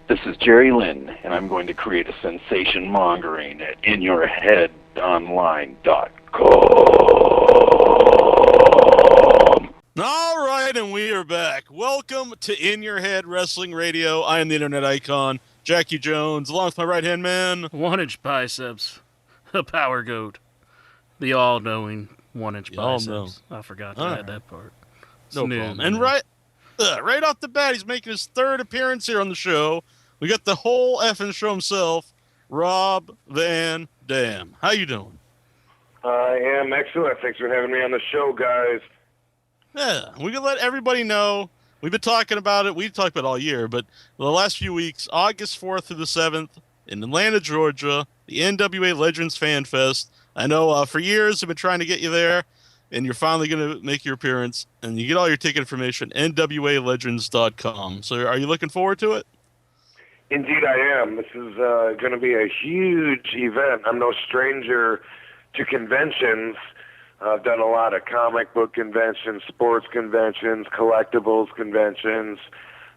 This is Jerry Lynn, and I'm going to create a sensation mongering at InYourHeadOnline.com. All right, and we are back. Welcome to In Your Head Wrestling Radio. I am the internet icon, Jackie Jones, along with my right-hand man. 1-inch biceps, a power goat, the all-knowing 1-inch biceps. I forgot to add that part. No problem. And right off the bat, he's making his third appearance here on the show. We got the whole effing show himself, Rob Van Dam. How you doing? I am excellent. Thanks for having me on the show, guys. Yeah, we can let everybody know. We've been talking about it. We've talked about it all year, but the last few weeks, August 4th through the 7th in Atlanta, Georgia, the NWA Legends Fan Fest. I know for years I've been trying to get you there, and you're finally going to make your appearance, and you get all your ticket information, NWALegends.com. So are you looking forward to it? Indeed I am. This is going to be a huge event. I'm no stranger to conventions. I've done a lot of comic book conventions, sports conventions, collectibles conventions,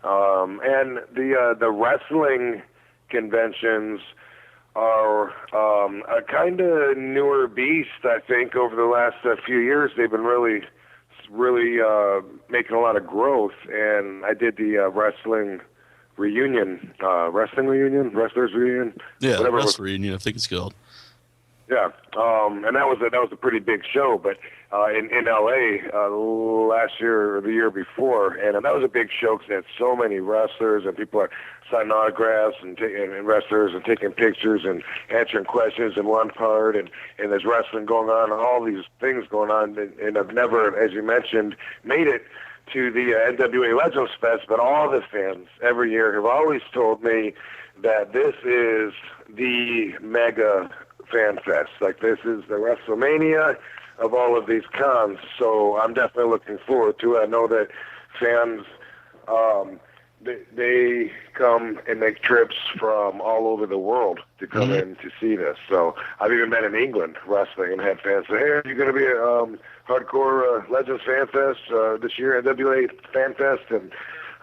and the wrestling conventions are a kind of newer beast, I think, over the last few years. They've been really making a lot of growth, and I did the wrestlers reunion, Yeah, whatever wrestling reunion, I think it's called. Yeah, and that was a pretty big show, but in LA last year or the year before, and that was a big show because they had so many wrestlers and people are signing autographs and wrestlers and taking pictures and answering questions in one part, and there's wrestling going on and all these things going on, and I've never, as you mentioned, made it to the NWA Legends Fest, but all the fans every year have always told me that this is the mega fan fest. Like, this is the WrestleMania of all of these cons, so I'm definitely looking forward to it. I know that fans, they come and make trips from all over the world to come in to see this. So I've even been in England wrestling and had fans say, hey, are you going to be a hardcore Legends Fan Fest this year, NWA Fan Fest? And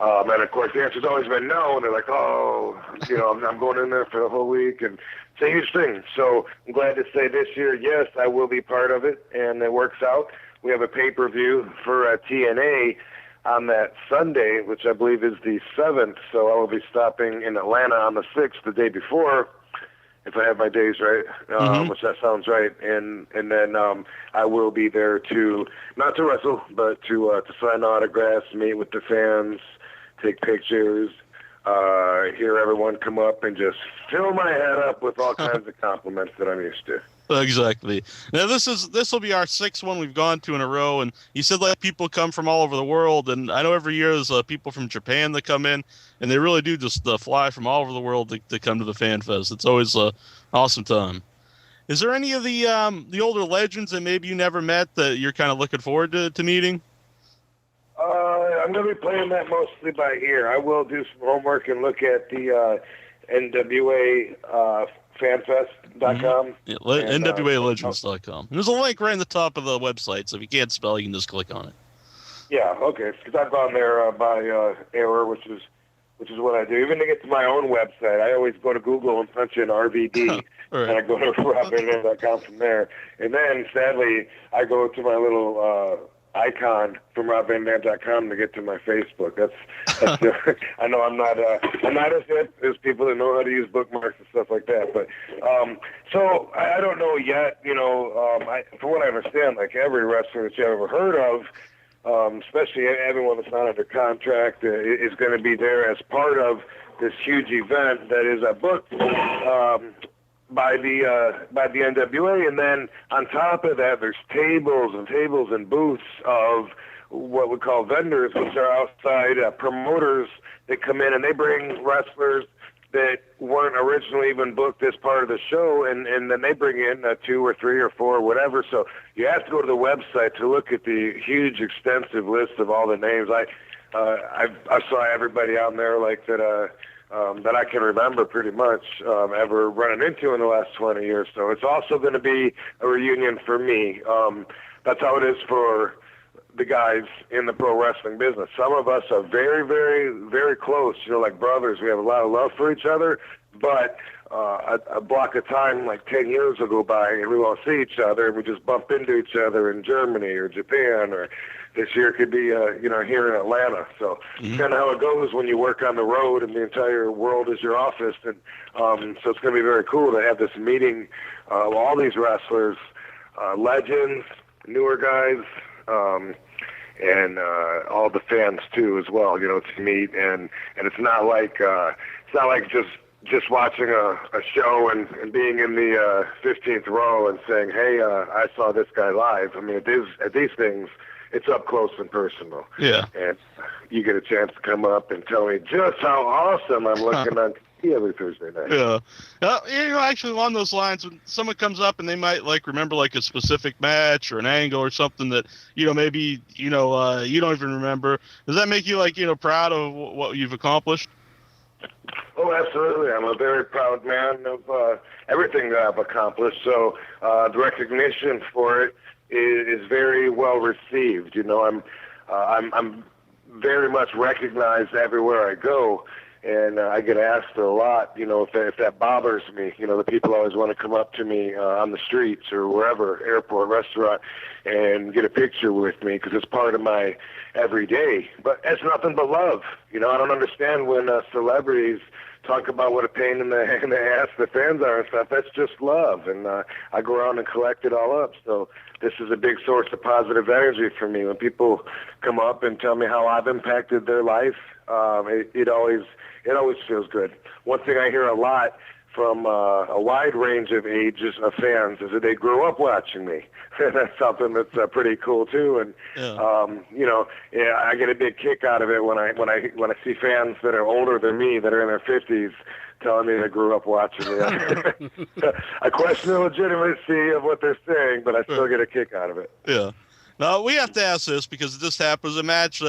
of course the answer's always been no, and they're like, oh, I'm going in there for the whole week, and it's a huge thing. So I'm glad to say this year, yes, I will be part of it, and it works out. We have a pay-per-view for TNA on that Sunday, which I believe is the 7th, so I will be stopping in Atlanta on the 6th, the day before, if I have my days right, which that sounds right, and then I will be there not to wrestle, but to sign autographs, meet with the fans, take pictures, hear everyone come up and just fill my head up with all kinds of compliments that I'm used to. Exactly. Now this will be our 6th one we've gone to in a row, and you said like people come from all over the world, and I know every year there's people from Japan that come in, and they really do just fly from all over the world to come to the Fan Fest. It's always an awesome time. Is there any of the older legends that maybe you never met that you're kind of looking forward to meeting? I'm going to be playing that mostly by ear. I will do some homework and look at the NWA fanfest.com. Yeah, NWAlegends.com. There's a link right in the top of the website, so if you can't spell, you can just click on it. Yeah, okay. Because I've gone there by error, which is what I do. Even to get to my own website, I always go to Google and punch in RVD, right. And I go to robvanDam.com from there. And then, sadly, I go to my little icon from robvanDam.com to get to my Facebook. That's I know I'm not as hip as people that know how to use bookmarks and stuff like that. But so I don't know yet. From what I understand, like every wrestler that you've ever heard of, especially everyone that's not under contract, is going to be there as part of this huge event that is booked by the NWA, and then on top of that, there's tables and booths of what we call vendors, which are outside promoters that come in and they bring wrestlers that weren't originally even booked as part of the show, and then they bring in 2 or 3 or 4 or whatever. So you have to go to the website to look at the huge, extensive list of all the names. I saw everybody on there like that. That I can remember pretty much ever running into in the last 20 years. So it's also going to be a reunion for me. That's how it is for the guys in the pro wrestling business. Some of us are very, very, very close, like brothers. We have a lot of love for each other, but a block of time like 10 years will go by and we won't see each other, and we just bump into each other in Germany or Japan, or this year could be, here in Atlanta. So it's kind of how it goes when you work on the road and the entire world is your office. And so it's going to be very cool to have this meeting of all these wrestlers, legends, newer guys, and all the fans too as well, to meet. And it's not like just watching a show and being in the 15th row and saying, hey, I saw this guy live. I mean, at these things, it's up close and personal. Yeah. And you get a chance to come up and tell me just how awesome I'm looking on TV every Thursday night. Yeah. Actually, along those lines, when someone comes up and they might remember a specific match or an angle or something that, maybe, you don't even remember, does that make you, proud of what you've accomplished? Oh, absolutely. I'm a very proud man of everything that I've accomplished. So the recognition for it is very well received. I'm very much recognized everywhere I go, and I get asked a lot, if that bothers me. The people always want to come up to me on the streets or wherever, airport, restaurant, and get a picture with me because it's part of my everyday. But it's nothing but love. I don't understand when celebrities talk about what a pain in the ass the fans are and stuff. That's just love, and I go around and collect it all up. So this is a big source of positive energy for me. When people come up and tell me how I've impacted their life, it always feels good. One thing I hear a lot from a wide range of ages of fans is that they grew up watching me. That's something that's pretty cool too. And I get a big kick out of it when I see fans that are older than me, that are in their 50s, telling me they grew up watching me. I question the legitimacy of what they're saying, but I still get a kick out of it. Yeah. Now, we have to ask this because this happens. A match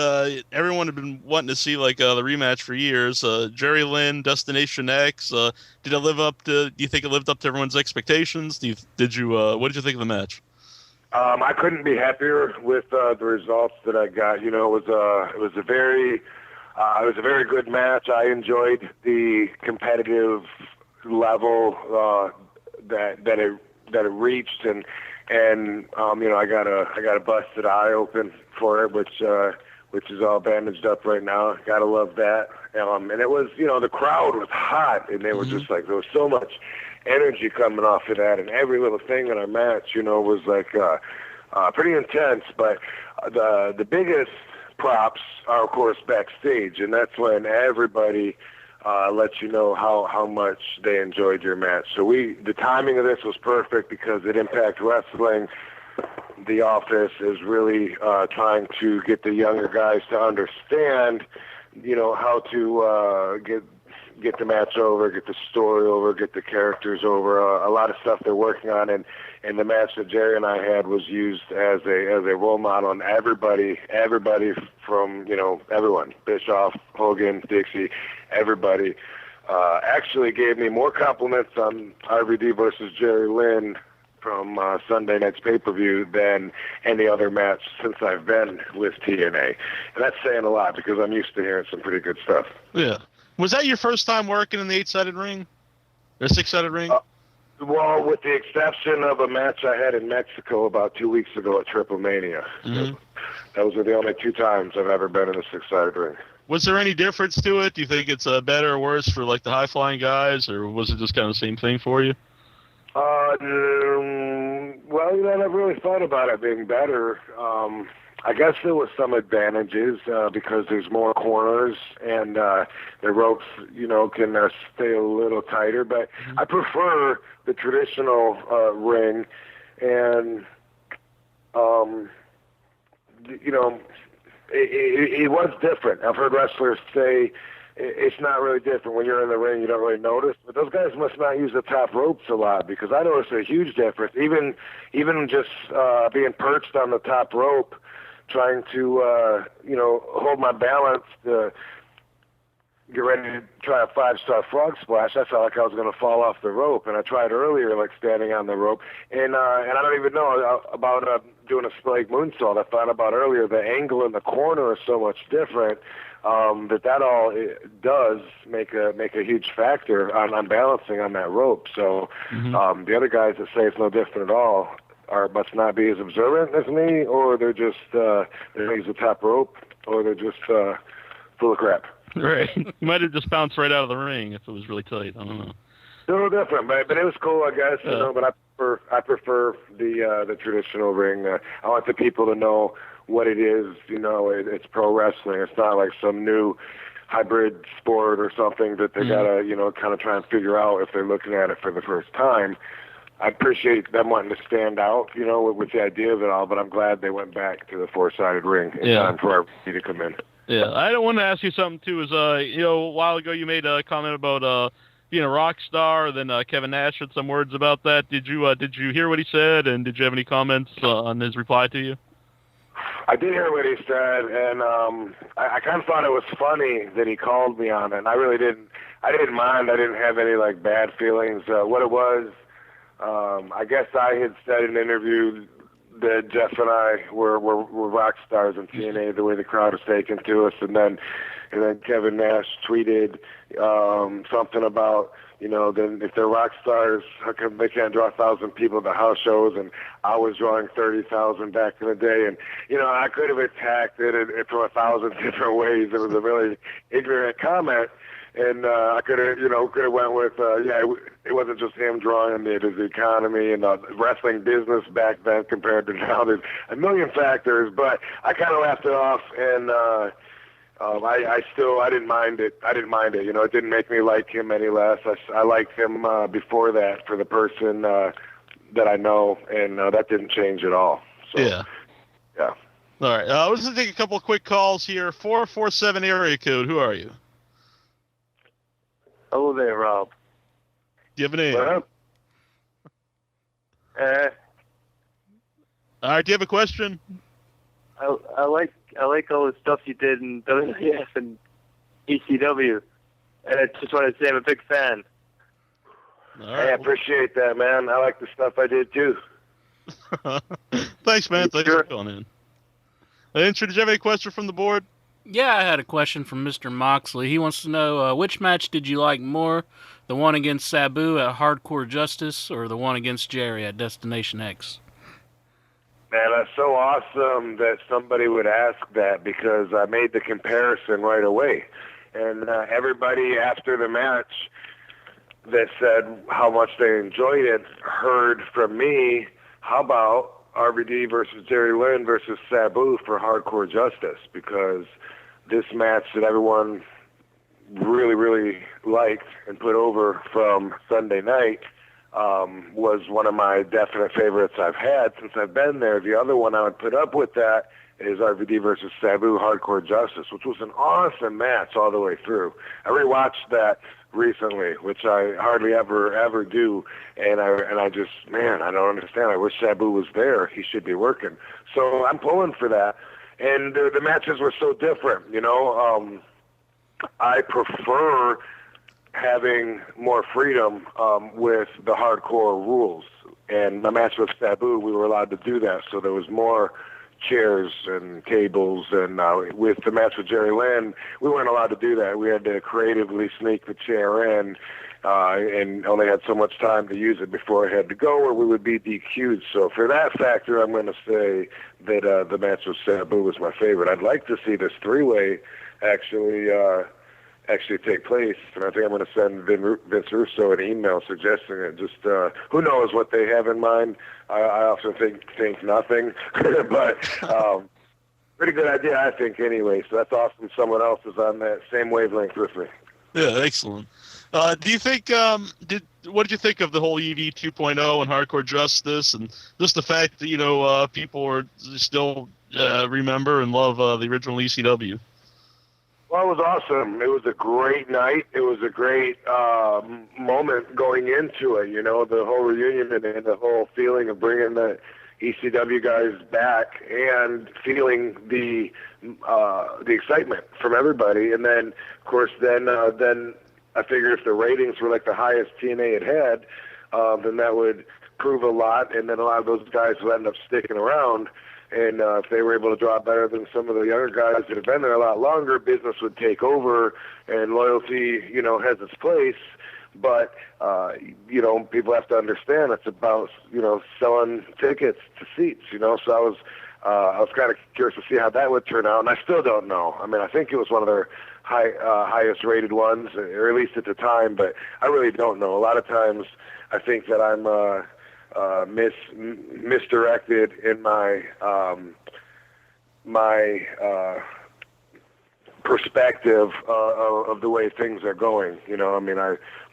everyone had been wanting to see, the rematch for years. Jerry Lynn, Destination X. Did it live up to? Do you think it lived up to everyone's expectations? What did you think of the match? I couldn't be happier with the results that I got. It was a very good match. I enjoyed the competitive level that it reached, and I got a busted eye open for it, which is all bandaged up right now. Gotta love that. And it was, the crowd was hot, and they were just there was so much energy coming off of that, and every little thing in our match, was pretty intense. But the biggest props are, of course, backstage, and that's when everybody lets you know how much they enjoyed your match. So the timing of this was perfect because at Impact Wrestling, the office is really trying to get the younger guys to understand, how to get the match over, get the story over, get the characters over. A lot of stuff they're working on, and the match that Jerry and I had was used as a role model, and everybody from everyone, Bischoff, Hogan, Dixie, everybody actually gave me more compliments on RVD versus Jerry Lynn from Sunday night's pay-per-view than any other match since I've been with TNA. And that's saying a lot because I'm used to hearing some pretty good stuff. Yeah. Was that your first time working in the 8-sided ring? Or 6-sided ring? Well, with the exception of a match I had in Mexico about 2 weeks ago at Triple Mania. So those are the only 2 times I've ever been in a 6-sided ring. Was there any difference to it? Do you think it's better or worse for the high-flying guys, or was it just kind of the same thing for you? Well, I never really thought about it being better. I guess there was some advantages because there's more corners and the ropes, can stay a little tighter. But I prefer the traditional ring, and it was different. I've heard wrestlers say it's not really different. When you're in the ring, you don't really notice. But those guys must not use the top ropes a lot, because I noticed a huge difference. Even just being perched on the top rope, trying to hold my balance to get ready to try a 5-star frog splash, I felt like I was going to fall off the rope. And I tried earlier, like standing on the rope. And I don't even know about doing a spike moonsault. I thought about earlier, the angle in the corner is so much different that all it does make a huge factor on balancing on that rope. So the other guys that say it's no different at all must not be as observant as me, or they're just they use the top rope, or they're just full of crap. Right. You might have just bounced right out of the ring if it was really tight. I don't know. A little different, but it was cool, I guess. You know, but I prefer the traditional ring. I want the people to know what it is. You know, it's pro wrestling. It's not like some new hybrid sport or something that they gotta, you know, kind of try and figure out if they're looking at it for the first time. I appreciate them wanting to stand out, you know, with the idea of it all, but I'm glad they went back to the 4-sided ring in time for everybody to come in. Yeah, I don't want to ask you something, too, is, you know, a while ago you made a comment about being a rock star, then Kevin Nash had some words about that. Did you hear what he said, and did you have any comments on his reply to you? I did hear what he said, and I kind of thought it was funny that he called me on it, and I really didn't. I didn't mind. I didn't have any, like, bad feelings. What it was, I guess I had said in an interview that Jeff and I were rock stars in TNA, the way the crowd was taken to us, and then Kevin Nash tweeted something about, you know, then if they're rock stars, how come they can't draw 1,000 people at the house shows? And I was drawing 30,000 back in the day, and you know, I could have attacked it from 1,000 different ways. It was a really ignorant comment. And I could have went with, it wasn't just him drawing it, was the economy and the wrestling business back then compared to now. There's a million factors, but I kind of laughed it off, and I didn't mind it. You know, it didn't make me like him any less. I liked him before that for the person that I know, and that didn't change at all. So, yeah. All right. I was going to take a couple of quick calls here. 447 area code. Who are you? Hello there, Rob. Do you have a name? What up? All right. Do you have a question? I like all the stuff you did in WWF and ECW, and I just want to say I'm a big fan. All right. Hey, I appreciate that, man. I like the stuff I did too. Thanks, man. Thanks for calling in. Lynch, did you have any question from the board? Yeah, I had a question from Mr. Moxley. He wants to know, which match did you like more, the one against Sabu at Hardcore Justice or the one against Jerry at Destination X? Man, that's so awesome that somebody would ask that, because I made the comparison right away. And everybody after the match that said how much they enjoyed it heard from me, how about RVD versus Jerry Lynn versus Sabu for Hardcore Justice, because this match that everyone really, really liked and put over from Sunday night was one of my definite favorites I've had since I've been there. The other one I would put up with that is RVD versus Sabu Hardcore Justice, which was an awesome match all the way through. I rewatched that recently, which I hardly ever do, and I just, man, I don't understand. I wish Sabu was there. He should be working. So I'm pulling for that. And the matches were so different, you know. I prefer having more freedom with the hardcore rules. And the match with Sabu, we were allowed to do that, so there was more chairs and tables. And with the match with Jerry Lynn, we weren't allowed to do that. We had to creatively sneak the chair in and only had so much time to use it before I had to go, or we would be DQ'd. So for that factor, I'm going to say that the match with Sabu was my favorite. I'd like to see this three-way actually take place, and I think I'm going to send Vince Russo an email suggesting it. Just who knows what they have in mind. I often think nothing, but pretty good idea, I think, anyway. So that's awesome. Someone else is on that same wavelength with me. Yeah, excellent. Do you think what did you think of the whole EV 2.0 and Hardcore Justice, and just the fact that people are still remember and love the original ECW? Well, it was awesome. It was a great night. It was a great moment going into it. You know, the whole reunion and the whole feeling of bringing the ECW guys back and feeling the excitement from everybody. And then, of course, then I figured if the ratings were like the highest TNA had, then that would prove a lot, and then a lot of those guys would end up sticking around. And if they were able to draw better than some of the younger guys that have been there a lot longer, business would take over, and loyalty, has its place. But, people have to understand it's about, selling tickets to seats, So I was kind of curious to see how that would turn out, and I still don't know. I mean, I think it was one of their highest rated ones, or at least at the time, but I really don't know. A lot of times I think that I'm misdirected in my perspective of the way things are going.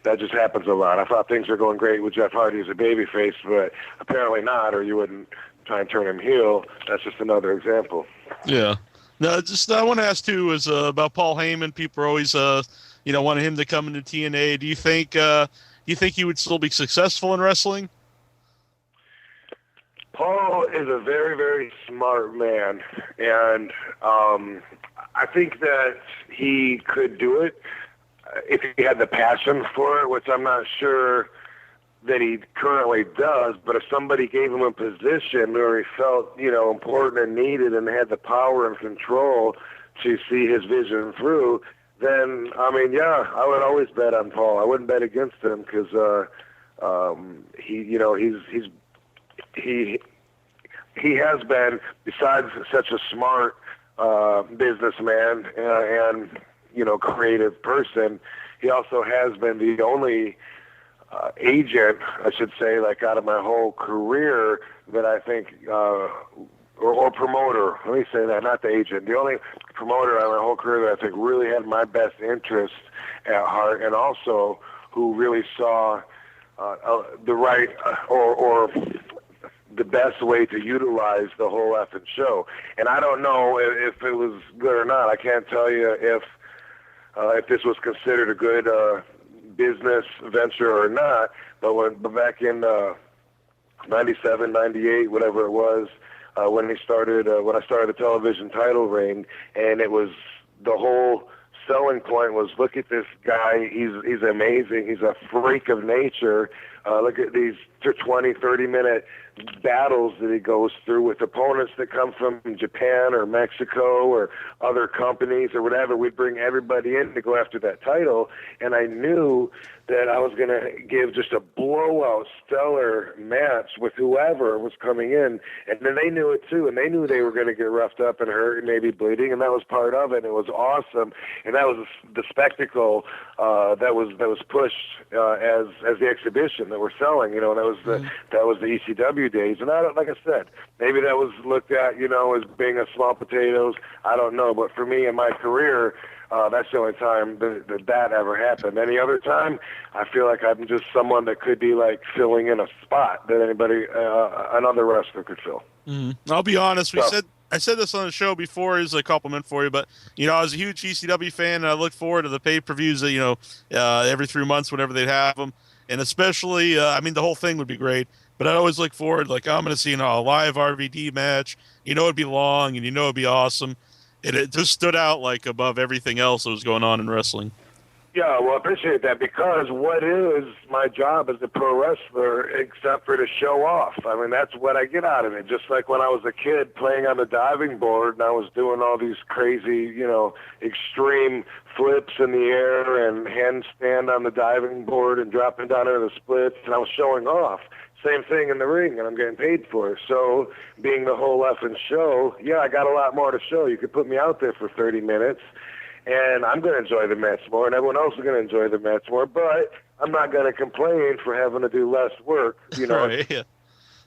That just happens a lot. I thought things were going great with Jeff Hardy as a babyface, but apparently not, or you wouldn't try and turn him heel. That's just another example. Yeah. No, I want to ask too is about Paul Heyman. People are always wanting him to come into TNA. Do you think he would still be successful in wrestling? Paul is a very, very smart man, and I think that he could do it if he had the passion for it, which I'm not sure that he currently does. But if somebody gave him a position where he felt, important and needed and had the power and control to see his vision through, then, I would always bet on Paul. I wouldn't bet against him because he has been, besides such a smart businessman and creative person, he also has been the only agent, I should say, like out of my whole career that I think, or promoter, let me say that, not the agent, the only promoter out of my whole career that I think really had my best interest at heart, and also who really saw the right or the best way to utilize the whole effing show. And I don't know if it was good or not. I can't tell you if this was considered a good business venture or not. But back in 97, 98, whatever it was, when I started the television title reign, and it was the whole selling point was, look at this guy, he's amazing, he's a freak of nature. Look at these 20, 30-minute battles that he goes through with opponents that come from Japan or Mexico or other companies or whatever. We'd bring everybody in to go after that title, and I knew that I was going to give just a blowout, stellar match with whoever was coming in, and then they knew it too, and they knew they were going to get roughed up and hurt and maybe bleeding, and that was part of it. And it was awesome, and that was the spectacle that was pushed as the exhibition that we're selling. That was the ECW days, and like I said, maybe that was looked at as being a small potatoes. I don't know, but for me in my career, that's the only time that ever happened. Any other time, I feel like I'm just someone that could be like filling in a spot that another wrestler could fill. Mm-hmm. I'll be honest. I said this on the show before as a compliment for you, but I was a huge ECW fan, and I look forward to the pay-per-views every 3 months whenever they'd have them, and especially the whole thing would be great. But I always look forward, like, I'm going to see a live RVD match. It'd be long, and it'd be awesome. It just stood out like above everything else that was going on in wrestling. Yeah, well, I appreciate that, because what is my job as a pro wrestler except for to show off? That's what I get out of it. Just like when I was a kid playing on the diving board and I was doing all these crazy, extreme flips in the air and handstand on the diving board and dropping down into the splits, and I was showing off. Same thing in the ring, and I'm getting paid for it. So being the whole effing show, yeah, I got a lot more to show. You could put me out there for 30 minutes, and I'm going to enjoy the match more, and everyone else is going to enjoy the match more, but I'm not going to complain for having to do less work, Right, yeah.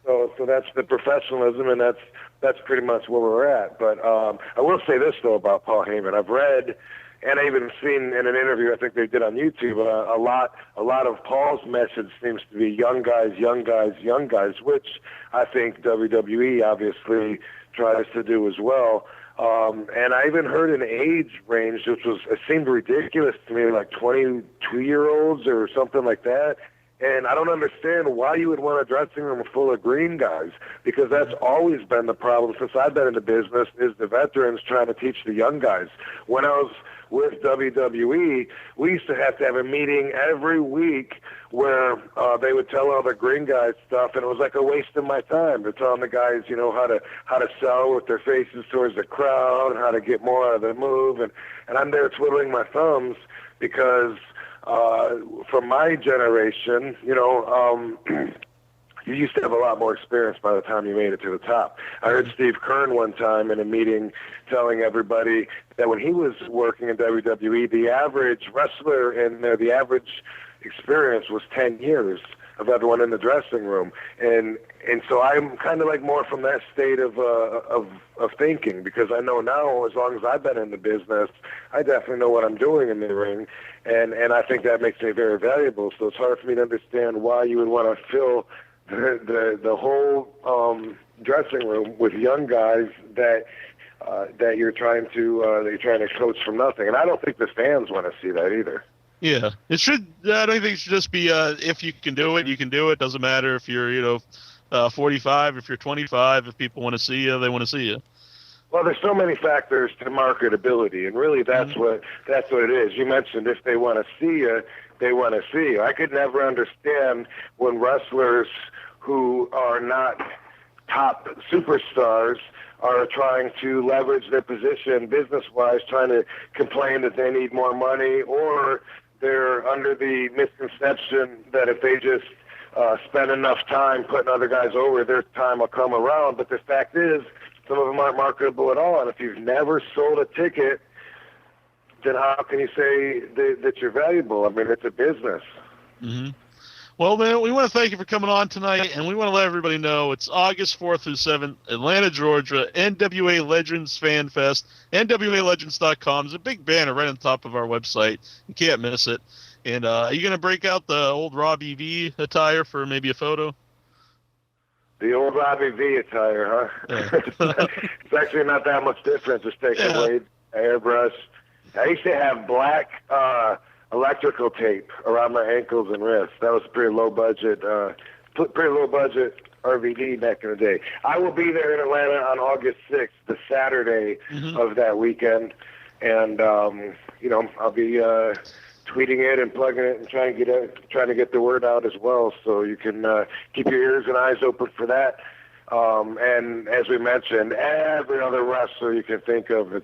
So that's the professionalism, and that's pretty much where we're at. But I will say this, though, about Paul Heyman. I've read, and I even seen in an interview I think they did on YouTube, a lot of Paul's message seems to be young guys, young guys, young guys, which I think WWE obviously tries to do as well. And I even heard an age range, it seemed ridiculous to me, like 22-year-olds or something like that. And I don't understand why you would want a dressing room full of green guys, because that's always been the problem since I've been in the business, is the veterans trying to teach the young guys. When I was with WWE, we used to have a meeting every week where they would tell all the green guys stuff, and it was like a waste of my time. They're telling the guys, you know, how to sell with their faces towards the crowd, and how to get more out of the move, and I'm there twiddling my thumbs because from my generation, you know, you used to have a lot more experience by the time you made it to the top. I heard Steve Kern one time in a meeting telling everybody that when he was working in WWE, the average wrestler in there, the average experience was 10 years of everyone in the dressing room. And so I'm kind of like more from that state of thinking, because I know now, as long as I've been in the business, I definitely know what I'm doing in the ring, and I think that makes me very valuable. So it's hard for me to understand why you would want to fill the whole dressing room with young guys that you're trying to coach from nothing. And I don't think the fans want to see that either. Yeah, it should. I don't think it should just be if you can do it, you can do it. Doesn't matter if you're 45, if you're 25. If people want to see you, they want to see you. Well, there's so many factors to marketability, and really that's what it is. You mentioned if they want to see you, they want to see you. I could never understand when wrestlers who are not top superstars are trying to leverage their position business-wise, trying to complain that they need more money, or they're under the misconception that if they just spend enough time putting other guys over, their time will come around. But the fact is, some of them aren't marketable at all. And if you've never sold a ticket, then how can you say that you're valuable? I mean, it's a business. Mm-hmm. Well, man, we want to thank you for coming on tonight, and we want to let everybody know it's August 4th through 7th, Atlanta, Georgia, NWA Legends Fan Fest, NWALegends.com. There's a big banner right on top of our website. You can't miss it. And are you going to break out the old Robbie V attire for maybe a photo? The old Robbie V attire, huh? Yeah. It's actually not that much different. Just take a blade, airbrush. I used to have black electrical tape around my ankles and wrists. That was pretty low budget RVD back in the day. I will be there in Atlanta on August 6th, the Saturday of that weekend, and I'll be tweeting it and plugging it and trying to get the word out as well. So you can keep your ears and eyes open for that. And as we mentioned, every other wrestler you can think of is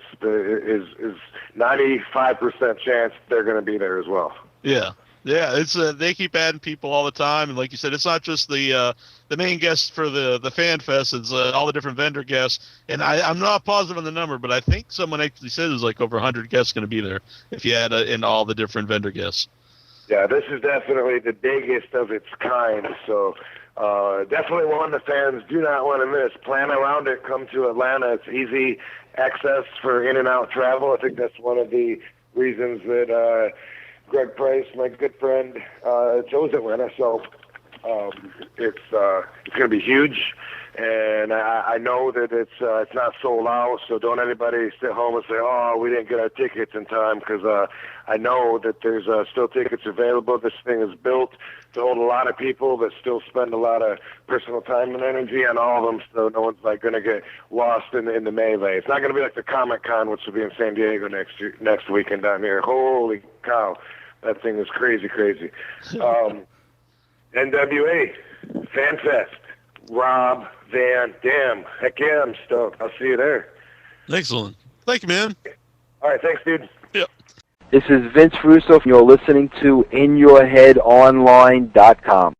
95% chance they're going to be there as well. Yeah. It's they keep adding people all the time, and like you said, it's not just the main guests for the fan fest; it's all the different vendor guests. And I'm not positive on the number, but I think someone actually said there's like over 100 guests going to be there if you add in all the different vendor guests. Yeah, this is definitely the biggest of its kind. So definitely one the fans do not want to miss. Plan around it. Come to Atlanta. It's easy access for in and out travel. I think that's one of the reasons that Greg Price, my good friend, chose Atlanta. So it's going to be huge, and I know that it's not sold out. So don't anybody sit home and say, "Oh, we didn't get our tickets in time," because I know that there's still tickets available. This thing is built to hold a lot of people that still spend a lot of personal time and energy on all of them, so no one's like going to get lost in the melee. It's not going to be like the Comic-Con, which will be in San Diego next weekend down here. Holy cow, that thing is crazy. NWA Fan Fest, Rob Van Dam. Heck yeah, I'm stoked. I'll see you there. Excellent. Thank you, man. All right, thanks, dude. Yep. This is Vince Russo. You're listening to InYourHeadOnline.com.